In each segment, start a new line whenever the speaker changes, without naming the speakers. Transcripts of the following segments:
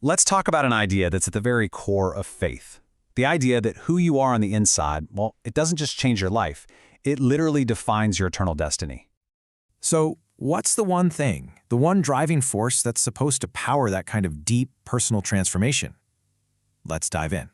Let's talk about an idea that's at the very core of faith. The idea that who you are on the inside, well, it doesn't just change your life, it literally defines your eternal destiny.
So, what's the one thing, the one driving force that's supposed to power that kind of deep personal transformation? Let's dive in.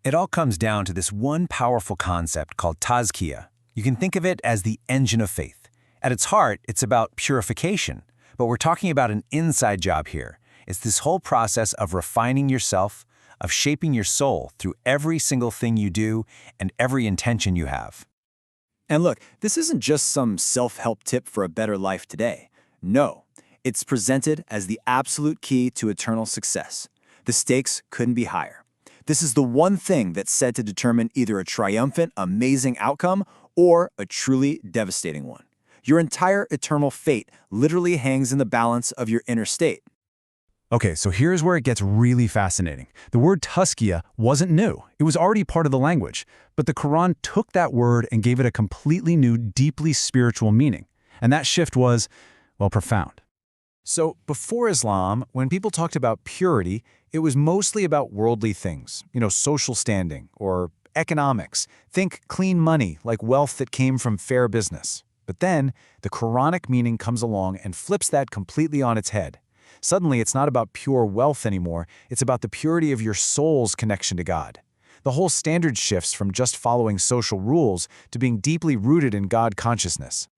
It all comes down to this one powerful concept called tazkiyah. You can think of it as the engine of faith. At its heart, it's about purification, but we're talking about an inside job here. It's this whole process of refining yourself, of shaping your soul through every single thing you do and every intention you have.
And look, this isn't just some self-help tip for a better life today. No, it's presented as the absolute key to eternal success. The stakes couldn't be higher. This is the one thing that's said to determine either a triumphant, amazing outcome or a truly devastating one. Your entire eternal fate literally hangs in the balance of your inner state.
Okay, so here's where it gets really fascinating. The word tazkiyah wasn't new. It was already part of the language. But the Quran took that word and gave it a completely new, deeply spiritual meaning. And that shift was, well, profound. So before Islam, when people talked about purity, it was mostly about worldly things, social standing or economics. Think clean money, like wealth that came from fair business. But then the Quranic meaning comes along and flips that completely on its head. Suddenly, it's not about pure wealth anymore, it's about the purity of your soul's connection to God. The whole standard shifts from just following social rules to being deeply rooted in God consciousness.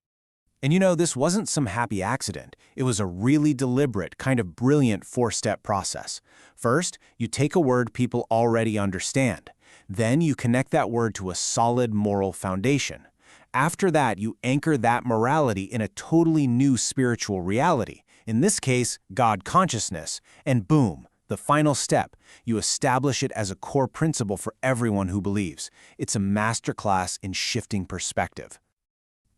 And this wasn't some happy accident. It was a really deliberate, kind of brilliant four-step process. First, you take a word people already understand. Then you connect that word to a solid moral foundation. After that, you anchor that morality in a totally new spiritual reality. In this case, God consciousness, and boom, the final step, you establish it as a core principle for everyone who believes. It's a masterclass in shifting perspective.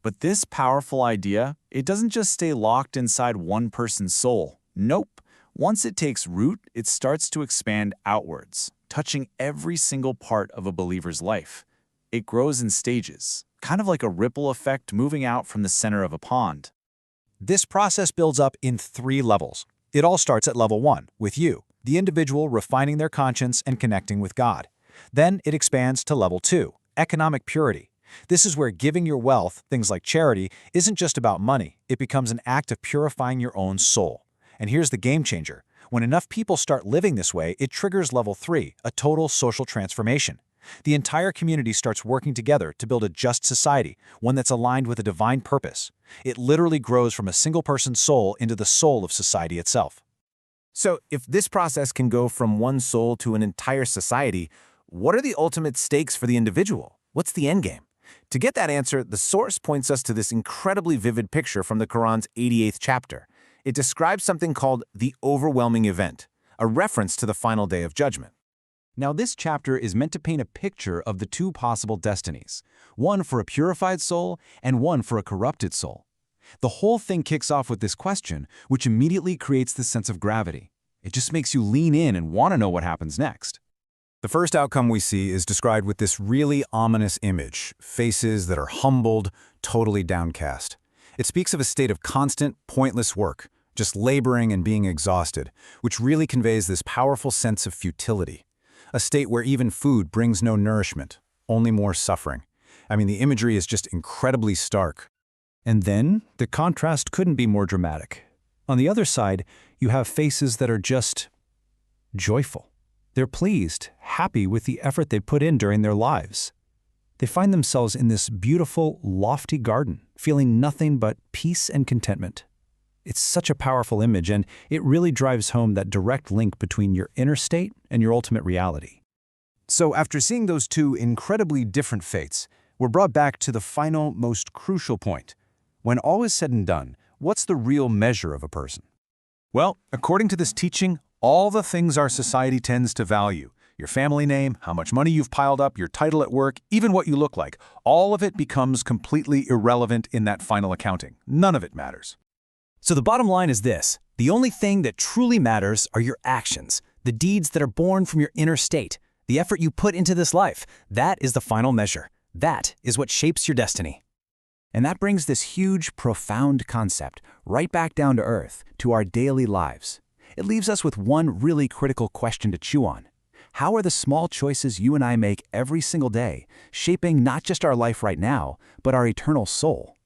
But this powerful idea, it doesn't just stay locked inside one person's soul. Nope. Once it takes root, it starts to expand outwards, touching every single part of a believer's life. It grows in stages, kind of like a ripple effect moving out from the center of a pond.
This process builds up in 3 levels. It all starts at level 1, with you, the individual refining their conscience and connecting with God. Then it expands to level 2, economic purity. This is where giving your wealth, things like charity, isn't just about money. It becomes an act of purifying your own soul. And here's the game changer. When enough people start living this way, it triggers level 3, a total social transformation. The entire community starts working together to build a just society, one that's aligned with a divine purpose. It literally grows from a single person's soul into the soul of society itself.
So, if this process can go from one soul to an entire society, what are the ultimate stakes for the individual? What's the endgame? To get that answer, the source points us to this incredibly vivid picture from the Quran's 88th chapter. It describes something called the overwhelming event, a reference to the final day of judgment.
Now, this chapter is meant to paint a picture of the 2 possible destinies, one for a purified soul and one for a corrupted soul. The whole thing kicks off with this question, which immediately creates this sense of gravity. It just makes you lean in and want to know what happens next.
The first outcome we see is described with this really ominous image, faces that are humbled, totally downcast. It speaks of a state of constant, pointless work, just laboring and being exhausted, which really conveys this powerful sense of futility. A state where even food brings no nourishment, only more suffering. The imagery is just incredibly stark. And then, the contrast couldn't be more dramatic. On the other side, you have faces that are just joyful. They're pleased, happy with the effort they put in during their lives. They find themselves in this beautiful, lofty garden, feeling nothing but peace and contentment. It's such a powerful image, and it really drives home that direct link between your inner state and your ultimate reality. So after seeing those 2 incredibly different fates, we're brought back to the final, most crucial point. When all is said and done, what's the real measure of a person? Well, according to this teaching, all the things our society tends to value, your family name, how much money you've piled up, your title at work, even what you look like, all of it becomes completely irrelevant in that final accounting. None of it matters.
So the bottom line is this. The only thing that truly matters are your actions, the deeds that are born from your inner state, the effort you put into this life. That is the final measure. That is what shapes your destiny. And that brings this huge, profound concept right back down to earth, to our daily lives. it leaves us with one really critical question to chew on. How are the small choices you and I make every single day shaping not just our life right now, but our eternal soul?